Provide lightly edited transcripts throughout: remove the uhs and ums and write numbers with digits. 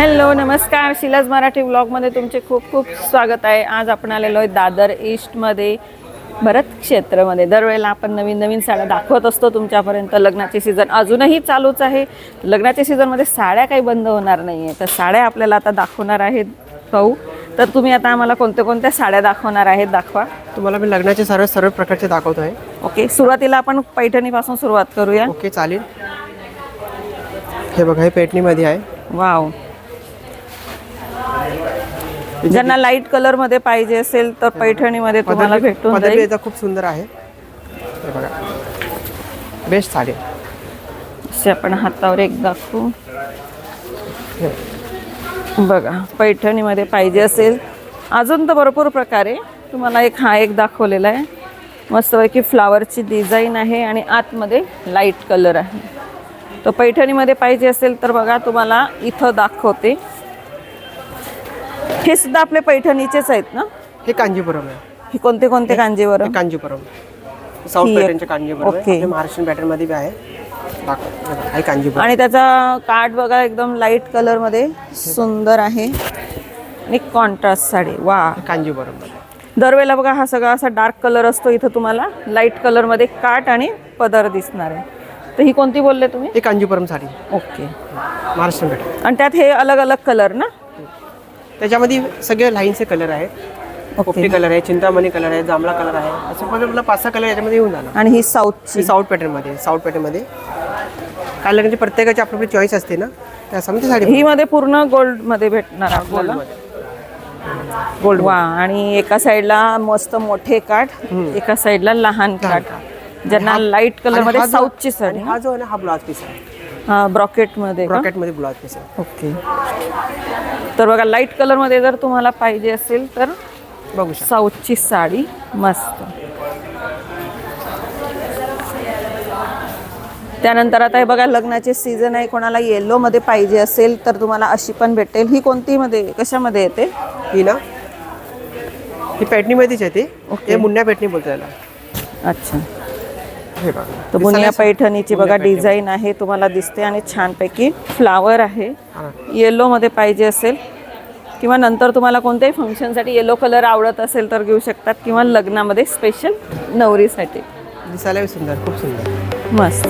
Hello नमस्कार, शिलाज मराठी व्लॉगमध्ये तुमचे खूप खूप स्वागत आहे। आज आपण आलेलो आहे दादर ईस्टमध्ये भरत क्षेत्रमध्ये। दरवेळेला आपण नवीन नवीन साड्या दाखवत असतो तुमच्यापर्यंत। लग्नाचे सीझन अजूनही चालूच आहे। लग्नाच्या सीझनमध्ये साड्या काही बंद होणार नाही आहे, तर साड्या आपल्याला आता दाखवणार आहेत भाऊ। तर तुम्ही आता आम्हाला कोणत्या साड्या दाखवणार आहेत, दाखवा। तुम्हाला मी लग्नाचे सर्व प्रकारचे दाखवतो आहे। ओके, सुरुवातीला आपण पैठणीपासून सुरुवात करूया। ओके चालेल। हे बघा, हे पैठणीमध्ये आहे। वाव, ज्यांना लाईट कलर मध्ये पाहिजे असेल तर पैठणीमध्ये तुम्हाला भेटून जाईल। याचा खूप सुंदर आहे। हे बघा, बेस्ट साडी असे आपण हातावर एक दाखवू। बघा, पैठणीमध्ये पाहिजे असेल अजून तर भरपूर प्रकारे। तुम्हाला एक दाखवलेला आहे, मस्तपैकी फ्लावरची डिझाईन आहे आणि आतमध्ये लाईट कलर आहे। तर पैठणीमध्ये पाहिजे असेल तर बघा, तुम्हाला इथं दाखवते। हे सुद्धा आपले पैठणीचेच आहेत ना? हे कांजीपुरम आहे। हे कोणते कांजीवरम? कांजीपुरम साऊथ पॅटर्नचे कांजीपुरम आहे। ओके, महाराष्ट्रीयन पॅटर्न मध्ये बी आहे। दाखव, हे कांजीपुरम आणि त्याचा काठ बघा, एकदम लाईट कलर मध्ये सुंदर आहे आणि कॉन्ट्रास्ट साडी। वा, कांजीपुरम। दरवेळेला बघा हा सगळा असा डार्क कलर असतो, इथं तुम्हाला लाईट कलर मध्ये काठ आणि पदर दिसणार आहे। तर ही कोणती बोलले तुम्ही? हे कांजीपुरम साडी। Okay, Maharashtrian pattern. आणि त्यात हे अलग अलग कलर ना? त्याच्यामध्ये सगळे लाईनचे कलर आहेत। पोपटी कलर आहे, चिंतामणी कलर आहे, जांभळा कलर आहे, असं पण मला 5-6 कलर याच्यामध्ये येऊन जाणार। आणि ही साऊथची साऊथ पॅटर्नमध्ये काय लग्नाची प्रत्येकाची आपली चॉईस असते ना, त्यासाठी साडी ही मध्ये पूर्ण गोल्ड मध्ये भेटणार आपल्याला। गोल्ड वा, आणि एका साईडला मस्त मोठे काठ, एका साईडला लहान काठ। ज्यांना लाईट कलर मध्ये साऊथची साडी। हा जो आहे ना, हा ब्लाउज पीस आहे। हा ब्रॉकेट मध्ये ब्लाउज पीस आहे। ओके, तर बघा, लाईट कलर मध्ये जर तुम्हाला पाहिजे असेल तर बघू शकता, साऊथची साडी मस्त। त्यानंतर आता हे बघा, लग्नाचे सीझन आहे, कोणाला येलो मध्ये पाहिजे असेल तर तुम्हाला अशी पण भेटेल। ही कोणती मध्ये, कशामध्ये येते ही ना? ही पैठणीमध्येच येते। हे मुन्या पैठणी बोलतो याला। अच्छा, हे बघा, तर बुनिया पैठणीची बघा डिझाईन आहे, तुम्हाला दिसते, आणि छानपैकी फ्लावर आहे। येलो मध्ये पाहिजे असेल किंवा नंतर तुम्हाला कोणत्याही फंक्शनसाठी येलो कलर आवडत असेल तर घेऊ शकतात, किंवा लग्नामध्ये स्पेशल नवरीसाठी। दिसायला सुंदर, खूप सुंदर, मस्त।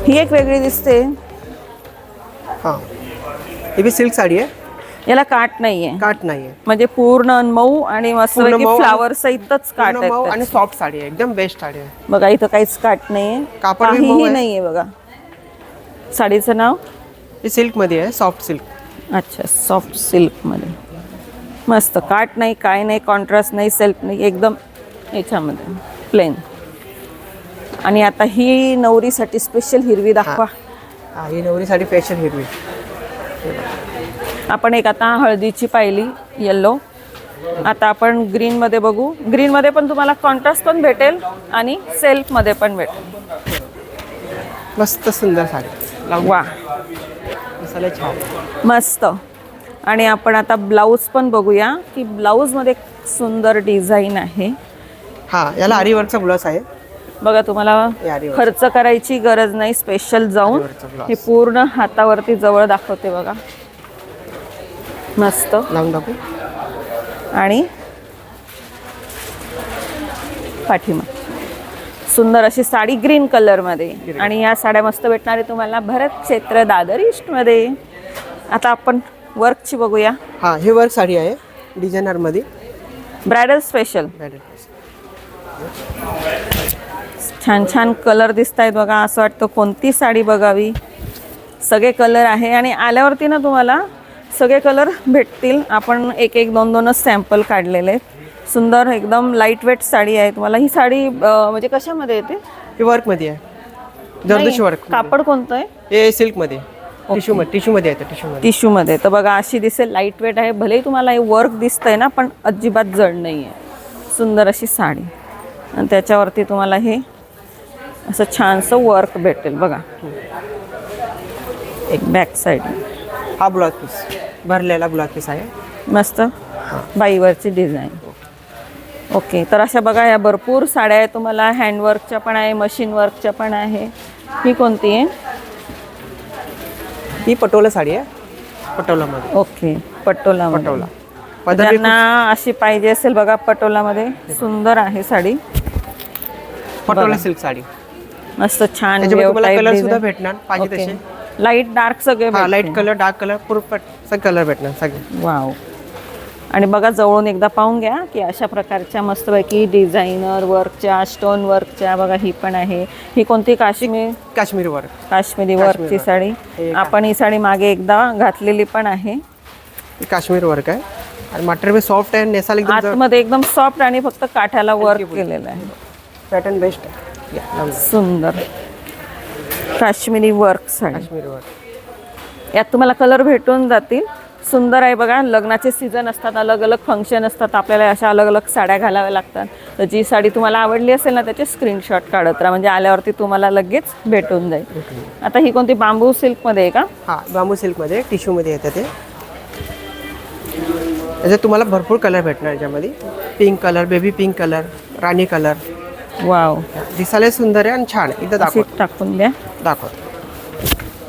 ही एक वेगळी दिसते। हां, ही बी सिल्क साडी आहे। याला काठ नाहीये, म्हणजे पूर्ण मऊ आणि मस्त फ्लावर सहितच काठ आहे आणि सॉफ्ट साडी आहे, एकदम बेस्ट साडी आहे। बघा, इथं काहीच काठ नाहीये, काहीही नाहीये। बघा, साडीचं नाव हे सिल्क मध्ये आहे, सॉफ्ट सिल्क। अच्छा, सॉफ्ट सिल्क मध्ये मस्त, काठ नाही, काय नाही, कॉन्ट्रास्ट नाही, सिल्क नाही, एकदम याच्यामध्ये प्लेन। आणि आता ही नवरीसाठी स्पेशल हिरवी दाखवा। ही नवरीसाठी स्पेशल हिरवी। आपण एक आता हळदीची पाहिली, येलो। आता आपण ग्रीन मध्ये बघू। ग्रीन मध्ये पण तुम्हाला कॉन्ट्रास्ट पण भेटेल आणि सेल्फ मध्ये पण भेटेल। मस्त सुंदर साडी। वा, दिसायला छान, मस्त। आणि आपण आता ब्लाऊज पण बघूया, की ब्लाऊज मध्ये सुंदर डिझाईन आहे। हा, याला आरी वर्कचा ब्लाऊज आहे। बघा, तुम्हाला खर्च करायची गरज नाही, स्पेशल जाऊन हे पूर्ण हातावरती जवळ दाखवते बघा, मस्त लावून दाखवू। आणि पाठीमा सुंदर अशी साडी ग्रीन कलर मध्ये। आणि या साड्या मस्त भेटणार आहे तुम्हाला भरत क्षेत्र दादर ईस्ट मध्ये। आता आपण वर्कची बघूया। हा, हे वर्क साडी आहे, डिझायनर मध्ये, ब्रायडल स्पेशल। छान छान कलर दिसत आहेत बघा, असं वाटतं कोणती साडी बघावी। सगळे कलर आहे, आणि आल्यावरती ना तुम्हाला सगळे कलर भेटतील। आपण एक दोनच सॅम्पल काढलेले आहेत। सुंदर एकदम लाईट वेट साडी आहे। तुम्हाला ही साडी म्हणजे कशामध्ये येते? ही वर्क मध्ये आहे, जरदोशी वर्क। कापड कोणतं आहे? हे सिल्क मध्ये, टिश्यू मध्ये येतं, टिश्यू मध्ये। तर बघा, अशी दिसेल, लाईट वेट आहे। भलेही तुम्हाला हे वर्क दिसतंय ना, पण अजिबात जड नाही आहे। सुंदर अशी साडी। आणि त्याच्यावरती तुम्हाला हे असं छानसं वर्क भेटेल बघा. एक बॅक साईड हा ब्लाउज पीस भरलेला ब्लाउज पीस आहे. मस्त बाईवरची डिझाईन. ओके, तर अशा बघा या भरपूर साड्या आहे तुम्हाला. हँडवर्कच्या पण आहे, मशीन वर्कच्या पण आहे. ही कोणती आहे? ही पटोला साडी आहे, पटोलामध्ये. ओके, पटोला. पटोला ज्यांना अशी पाहिजे असेल बघा पटोलामध्ये, सुंदर आहे साडी. पटोला सिल्क साडी. मस्त छान त्याच्यामध्ये तुम्हाला कलर सुद्धा भेटणार पाहिजे तसे. लाईट डार्क सगळे लाईट कलर, डार्क कलर, पूर्ण सगळे कलर भेटणार सगळे. वाव. आणि बघा जवळून एकदा पाहून घ्या की अशा प्रकारच्या मस्तपैकी डिझायनर वर्कच्या, स्टोन वर्कच्या बघा. ही पण आहे. ही कोणती? काश्मीरी वर्क, काश्मीरी वर्कची साडी. आपण ही साडी मागे एकदा घातलेली पण आहे. काश्मीर वर्क आहे आणि मटेरियल सॉफ्ट आहे. नेसाल एकदम आतमध्ये एकदम सॉफ्ट आणि फक्त काठाला वर्क केलेलं आहे. पॅटर्न बेस्ट आहे. सुंदर काश्मीरी वर्क साडी. काश्मीर वर्क. यात तुम्हाला कलर भेटून जातील. सुंदर आहे बघा. लग्नाचे सीझन असतात, अलग अलग फंक्शन असतात, आपल्याला अशा अलग अलग साड्या घालाव्या लागतात. तर जी साडी तुम्हाला आवडली असेल ना त्याचे स्क्रीनशॉट काढत राहा, म्हणजे आल्यावरती तुम्हाला लगेच भेटून जाईल. आता ही कोणती? बांबू सिल्कमध्ये आहे का? हा, बांबू सिल्कमध्ये टिश्यूमध्ये येतं ते. याच्यात तुम्हाला भरपूर कलर भेटणार. याच्यामध्ये pink colour, baby pink colour, राणी कलर. वाव, दिसायला सुंदर आहे आणि छान आहे. एकदा दाखव. टाकून द्या. दाखव.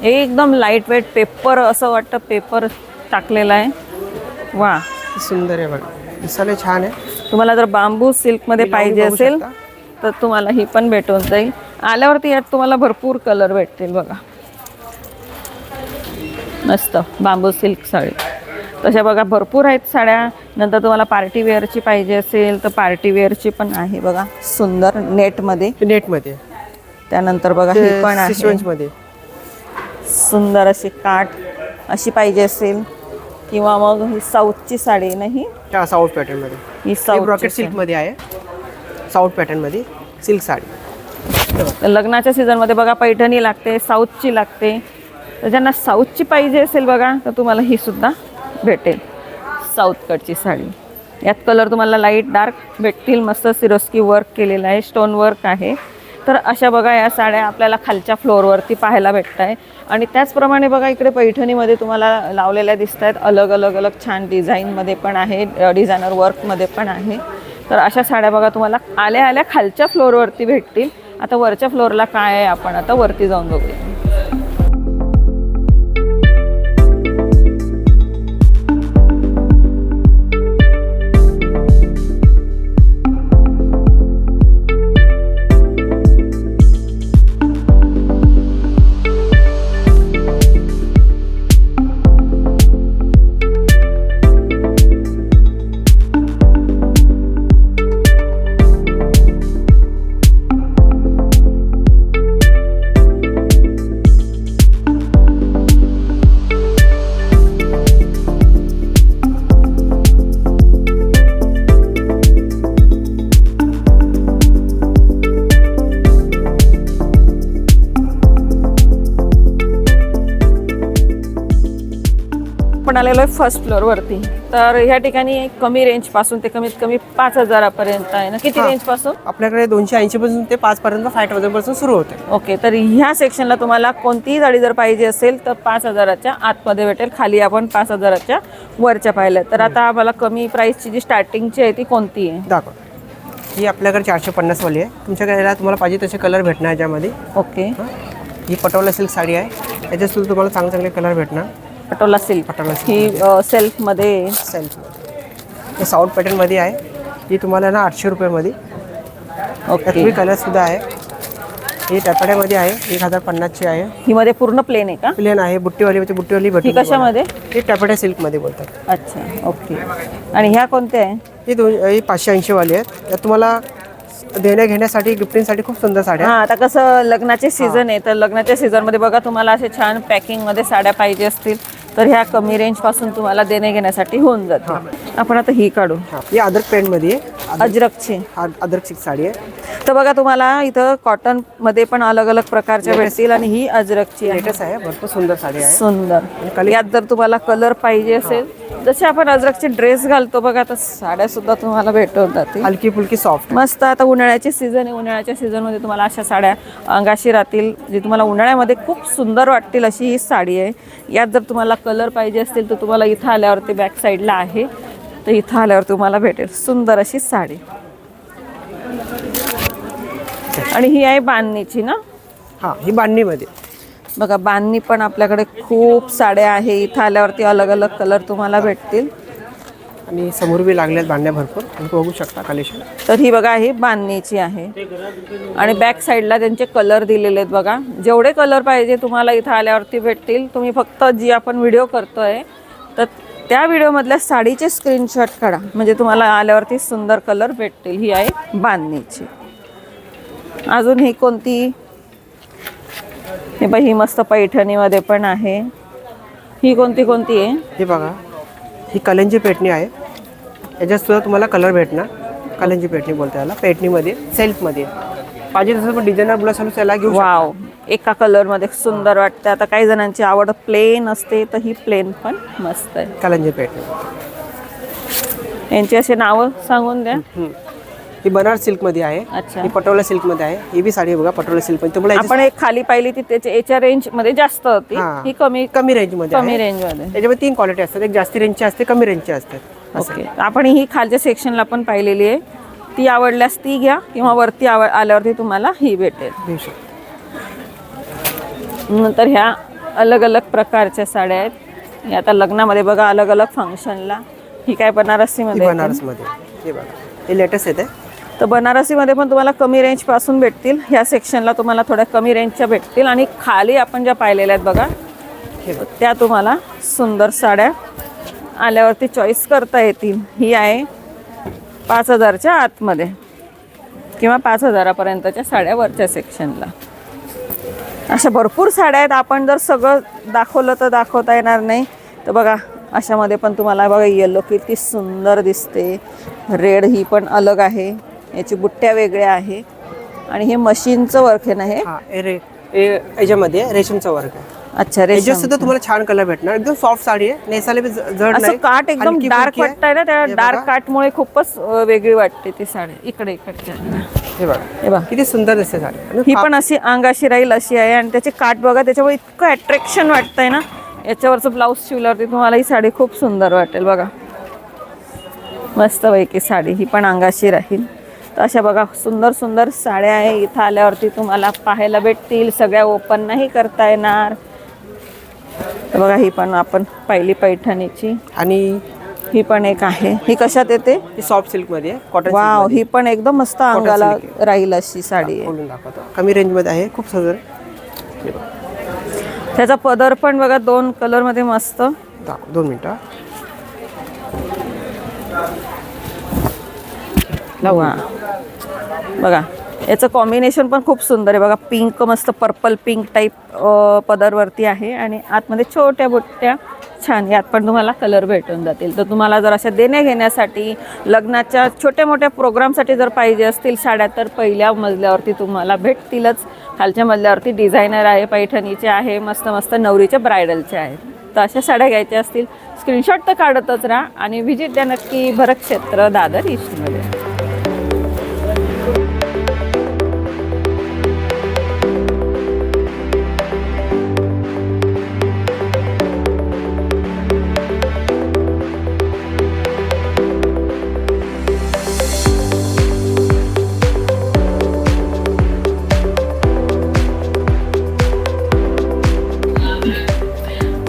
एकदम लाईट वेट पेपर, असं वाटतं पेपर टाकलेला आहे. वा, सुंदर आहे बघा. दिसायला छान आहे. तुम्हाला जर बांबू सिल्कमध्ये पाहिजे बघू असेल शकता. तर तुम्हाला ही पण भेटून जाईल. आल्यावरती यात तुम्हाला भरपूर कलर भेटतील बघा. मस्त बांबू सिल्क साडी. तशा बघा भरपूर आहेत साड्या. नंतर तुम्हाला पार्टी वेअरची पाहिजे असेल तर पार्टी वेअरची पण आहे बघा. सुंदर नेटमध्ये. नेटमध्ये. त्यानंतर बघा ही पण आहे सिक्वेन्समध्ये. सुंदर अशी काठ अशी पाहिजे असेल, किंवा मग ही साऊथची साडी नाही, त्या साऊथ पॅटर्नमध्ये. ही ब्रॉकेट साऊथ सिल्कमध्ये आहे. साऊथ पॅटर्नमध्ये सिल्क साडी. लग्नाच्या सीझनमध्ये बघा पैठणी लागते, साऊथची लागते. तर ज्यांना साऊथची पाहिजे असेल बघा तर तुम्हाला ही सुद्धा भेटेल साऊथ कटची साडी. यात कलर तुम्हाला लाईट डार्क भेटतील. मस्त सिरोस्की वर्क केलेलं आहे, स्टोन वर्क आहे. तर अशा बघा या साड्या आपल्याला खालच्या फ्लोअरवरती पाहायला भेटत आहे. आणि त्याचप्रमाणे बघा इकडे पैठणीमध्ये तुम्हाला लावलेल्या दिसत आहेत. अलग अलग अलग छान डिझाईनमध्ये पण आहे, डिझायनर वर्कमध्ये पण आहे. तर अशा साड्या बघा तुम्हाला आल्या आल्या खालच्या फ्लोअरवरती भेटतील. आता वरच्या फ्लोअरला काय आहे आपण आता वरती जाऊन बघूया. आपण आलेलो आहे फर्स्ट फ्लोअरवरती. तर ह्या ठिकाणी कमी रेंजपासून ते कमीत कमी 5,000पर्यंत आहे ना. किती रेंजपासून? आपल्याकडे 280 पासून ते 5 पर्यंत 5,000 पासून सुरू होते. ओके, तर ह्या सेक्शनला तुम्हाला कोणतीही साडी जर पाहिजे असेल तर 5,000च्या आतमध्ये भेटेल. खाली आपण 5,000च्या वरच्या पाहिल्या. तर आता आम्हाला कमी प्राईसची जी स्टार्टिंगची आहे ती कोणती आहे? दाखव. ही आपल्याकडे 450 वाली आहे. तुमच्याकडे तुम्हाला पाहिजे तसे कलर भेटणार याच्यामध्ये. ओके, ही पटोला सिल्क साडी आहे. याच्यात सुद्धा तुम्हाला चांगले चांगले कलर भेटणार. पटोला सिल्क. ही सेल्फमध्ये हे साऊथ पॅटर्नमध्ये आहे. ही तुम्हाला ना 800 रुपयामध्ये. ओके, कलर सुद्धा आहे. ही टॅपड्यामध्ये आहे, 1050ची आहे. ही मध्ये पूर्ण प्लेन आहे का? प्लेन आहे. बुट्टीवाली ही भेटते. कशामध्ये? ही टॅपड्या सिल्कमध्ये बोलतात. अच्छा, ओके. आणि ह्या कोणत्या आहे? ही 580 वाली आहेत. यात तुम्हाला देण्या घेण्यासाठी गिफ्टिंगसाठी खूप सुंदर साड्या. हां, आता कसं लग्नाचे सीझन आहे तर लग्नाच्या सीझनमध्ये बघा तुम्हाला असे छान पॅकिंगमध्ये साड्या पाहिजे असतील तर ह्या कमी रेंजपासून तुम्हाला देणे घेण्यासाठी होऊन जातील. आपण आता ही काढू. हा, ही अदरक पेंट मध्ये आहे. अजरकची. अदरक सिल्क साडी आहे. तर बघा तुम्हाला इथं कॉटन मध्ये पण अलग अलग प्रकारच्या भेटतील आणि ही अजरकची आहे. लेटेस्ट आहे, भरपूर सुंदर साडी आहे. सुंदर. यात जर तुम्हाला कलर पाहिजे असेल, जसे आपण अजरकचे ड्रेस घालतो बघा, तर साड्या सुद्धा तुम्हाला भेटून जातील. हलकी फुलकी सॉफ्ट मस्त. आता उन्हाळ्याचे सीझन आहे, उन्हाळ्याच्या सीझनमध्ये तुम्हाला अशा साड्या अंगाशी राहतील, जी तुम्हाला उन्हाळ्यामध्ये खूप सुंदर वाटतील अशी ही साडी आहे. यात जर तुम्हाला कलर पाहिजे असतील तर तुम्हाला इथं आल्यावरती बॅक साईडला आहे, तर इथं आल्यावर तुम्हाला भेटेल सुंदर अशी साडी. आणि ही आहे बांधणीची ना. हा, ही बांधणीमध्ये बघा, बांधणी पण आपल्याकडे खूप साड्या आहे. इथं आल्यावरती अलग अलग कलर तुम्हाला भेटतील. आणि समोर बी लागल्यात बांधण्या भरपूर, तुम्ही बघू शकता कलेक्शन. तर ही बघा, ही बांधणीची आहे आणि बॅक साईडला त्यांचे कलर दिलेले आहेत बघा. जेवढे कलर पाहिजे तुम्हाला इथं आल्यावरती भेटतील. तुम्ही फक्त जी आपण व्हिडिओ करतोय तर त्या व्हिडिओमधल्या साडीचे स्क्रीनशॉट काढा, म्हणजे तुम्हाला आल्यावरती सुंदर कलर भेटतील. ही आहे बांधणीची. अजून ही कोणती, हे ही मस्त पैठणीमध्ये पण आहे. ही कोणती कोणती आहे? हे बघा, ही कलंजी पेटणी आहे. याच्यात सुद्धा तुम्हाला कलर भेटणार. कलंजी पेटणी बोलते याला. पेटणीमध्ये सेल्फमध्ये पाहिजे तसं पण डिझायनर ब्लाउज चालू त्याला घेऊ. वाव, एका कलरमध्ये सुंदर वाटते. आता काही जणांची आवड प्लेन असते, तर ही प्लेन पण मस्त आहे. कलंजी पेटणी. यांची असे नावं सांगून द्या. ही बनारस सिल्कमध्ये आहे. अच्छा. ही पटोला सिल्कमध्ये आहे. ही बी साडी आहे बघा, पटोला सिल्कमध्ये. तुम्हाला आपण एक खाली पाहिली ती याच्या रेंजमध्ये जास्त होती. हा. ही कमी कमी रेंजमध्ये कमी आहे. रेंजमध्ये. त्याच्यामध्ये 3 क्वालिटी असतात. एक जास्ती रेंजची असते, कमी रेंजची असते. ओके. आपण ही खालच्या सेक्शनला पण पाहिलेली आहे. ती आवडल्यास ती घ्या, किंवा वरती आल्यावरती तुम्हाला ही भेटेल. घेऊ शकता. नंतर ह्या अलग अलग प्रकारच्या साड्या आहेत. हे आता लग्नामध्ये बघा, अलग अलग फंक्शनला. ही काय बनारसीमध्ये आहे? बनारसमध्ये हे बघा, हे लेटेस्ट येते. तर बनारसीमध्ये पण तुम्हाला कमी रेंजपासून भेटतील. ह्या सेक्शनला तुम्हाला थोड्या कमी रेंजच्या भेटतील. आणि खाली आपण ज्या पाहिलेल्या आहेत बघा, त्या तुम्हाला सुंदर साड्या आल्यावरती चॉईस करता येतील. ही आहे 5,000च्या आतमध्ये किंवा 5,000पर्यंतच्या साड्या वरच्या सेक्शनला. अशा भरपूर साड्या आहेत. आपण जर सगळं दाखवलं तर दाखवता येणार नाही. तर बघा, अशामध्ये पण तुम्हाला बघा, येलो किती सुंदर दिसते. रेड ही पण अलग आहे. याची बुट्ट्या वेगळ्या आहे. आणि हे मशीनचं वर्क आहे ना हे? हा, याच्यामध्ये रेशमचा वर्क आहे. अच्छा, याच्यात रेशम. सुद्धा तुम्हाला छान कलर भेटणार. एकदम सॉफ्ट साडी आहे. नेसायला बी जड असं नाही. काट एकदम हलकी डार्क फुलकी आहे. वाटतंय ना, त्या हे डार्क बघा. काटमुळे खूपच वेगळी वाटते ती साडी. इकडच्या हे बघा, हे बघा, किती सुंदर दिसते साडी. आणि ही पण अशी अंगाशी राहील अशी आहे. आणि त्याचे काट बघा, त्याच्यामुळे इतकं अट्रॅक्शन वाटतंय ना. याच्यावरचं ब्लाऊज शिवल्यावरती तुम्हाला ही साडी खूप सुंदर वाटेल. बघा, मस्तपैकी साडी. ही पण अंगाशी राहील. तर अशा बघा, सुंदर सुंदर साड्या आहे. इथं आल्यावरती तुम्हाला पाहायला भेटतील. सगळ्या ओपन नाही करता येणार. तर बघा, ही पण आपण पाहिली पैठणीची. आणि ही पण एक आहे. ही कशात येते? ही सॉफ्ट सिल्कमध्ये आहे. कॉटन वाव, ही पण एकदम मस्त अंगाला राहील अशी साडी आहे. खोलून दाखवतो. कमी रेंजमध्ये आहे. खूप सुंदर. हे बघा, त्याचा पदर पण बघा 2 कलरमध्ये मस्त. 2 मिनिटं. वा, बघा, याचं कॉम्बिनेशन पण खूप सुंदर आहे. बघा, पिंक, मस्त पर्पल पिंक टाईप पदरवरती आहे. आणि आतमध्ये छोट्या बुट्ट्या छान. यात पण तुम्हाला कलर भेटून जातील. तर तुम्हाला जर अशा देण्या घेण्यासाठी, लग्नाच्या छोट्या मोठ्या प्रोग्रामसाठी जर पाहिजे असतील साड्या, तर पहिल्या मजल्यावरती तुम्हाला भेटतीलच. खालच्या मजल्यावरती डिझायनर आहे, पैठणीचे आहे, मस्त मस्त नवरीच्या ब्रायडलच्या आहेत. तर अशा साड्या घ्यायच्या असतील, स्क्रीनशॉट तर काढतच राहा आणि व्हिजिट द्या नक्की भरत क्षेत्र दादर ईस्टमध्ये.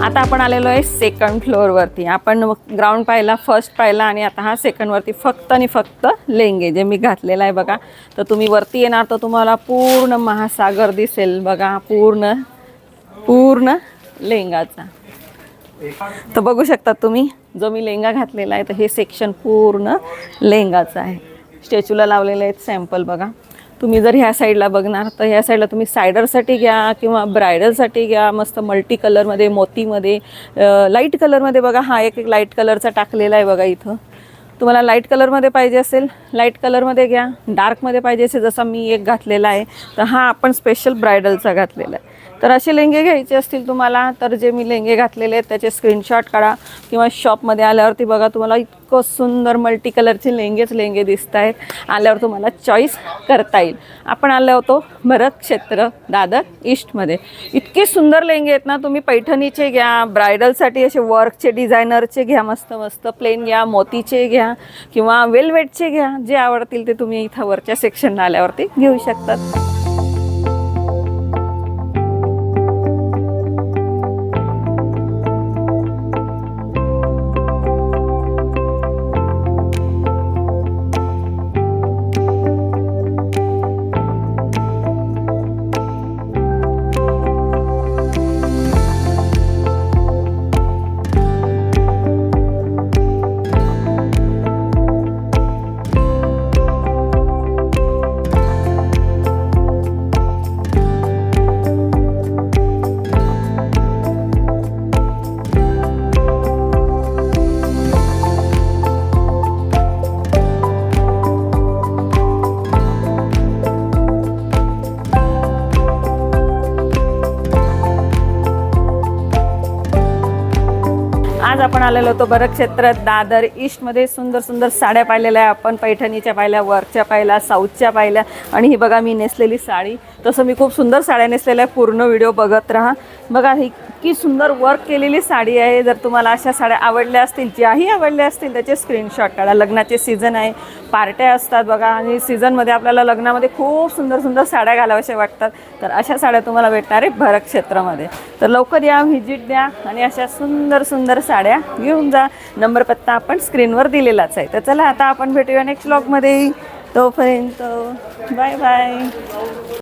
आता आपण आलेलो आहे सेकंड फ्लोअरवरती. आपण ग्राउंड पाहिला, फर्स्ट पाहिला, आणि आता हा सेकंडवरती फक्त आणि फक्त लेंगे जे मी घातलेला आहे बघा. तर तुम्ही वरती येणार तर तुम्हाला पूर्ण महासागर दिसेल बघा, पूर्ण पूर्ण लेंगाचा. तर बघू शकता तुम्ही, जो मी लेंगा घातलेला आहे, तर हे सेक्शन पूर्ण लेंगाचं आहे. स्टॅच्यूला लावलेले आहेत सॅम्पल बघा. तुम्ही जर ह्या साईडला बघणार तर ह्या साईडला तुम्ही सायडरसाठी घ्या किंवा ब्रायडलसाठी घ्या. मस्त मल्टी कलरमध्ये, मोतीमध्ये, लाईट कलरमध्ये बघा. हा एक लाईट कलरचा टाकलेला आहे बघा इथं. तुम्हाला लाईट कलरमध्ये पाहिजे असेल लाईट कलरमध्ये घ्या, डार्कमध्ये पाहिजे असेल जसा मी एक घातलेला आहे तर हा आपण स्पेशल ब्रायडलचा घातलेला आहे. तर असे लेंगे घ्यायचे असतील तुम्हाला तर जे मी लेंगे घातलेले आहेत त्याचे स्क्रीनशॉट काढा किंवा शॉपमध्ये आल्यावरती बघा तुम्हाला इतकं सुंदर मल्टी कलरचे लेंगे दिसत आहेत. आल्यावर तुम्हाला चॉईस करता येईल. आपण आलो होतो भरत क्षेत्र दादर ईस्टमध्ये. इतके सुंदर लेंगे आहेत ना, तुम्ही पैठणीचे घ्या, ब्रायडलसाठी असे वर्कचे डिझायनरचे घ्या, मस्त मस्त प्लेन घ्या, मोतीचे घ्या किंवा वेलवेटचे घ्या, जे आवडतील ते तुम्ही इथं वरच्या सेक्शनला आल्यावरती घेऊ शकतात. आज आपण आलेलो होतो भरत क्षेत्रात दादर ईस्टमध्ये. सुंदर सुंदर साड्या पाहिलेल्या आहे आपण. पैठणीच्या पाहिल्या, वर्कच्या पाहिल्या, साऊथच्या पाहिल्या आणि ही बघा मी नेसलेली साडी. तसं मी खूप सुंदर साड्या नेसलेल्या आहे. पूर्ण व्हिडिओ बघत राहा. बघा ही इतकी सुंदर वर्क केलेली साडी आहे. जर तुम्हाला अशा साड्या आवडल्या असतील, ज्याही आवडल्या असतील त्याचे स्क्रीनशॉट काढा. लग्नाचे सीझन आहे, पार्ट्या असतात बघा आणि सीझनमध्ये आपल्याला लग्नामध्ये खूप सुंदर सुंदर साड्या घालाव्याशा वाटतात. तर अशा साड्या तुम्हाला भेटणार आहे भरत क्षेत्रामध्ये. तर लवकर या, व्हिजिट द्या आणि अशा सुंदर सुंदर साड्या घेऊन जा. नंबर पत्ता आपण स्क्रीनवर दिलेलाच आहे. तर चला आता आपण भेटूया नेक्स्ट व्लॉगमध्ये. तोपर्यंत बाय बाय.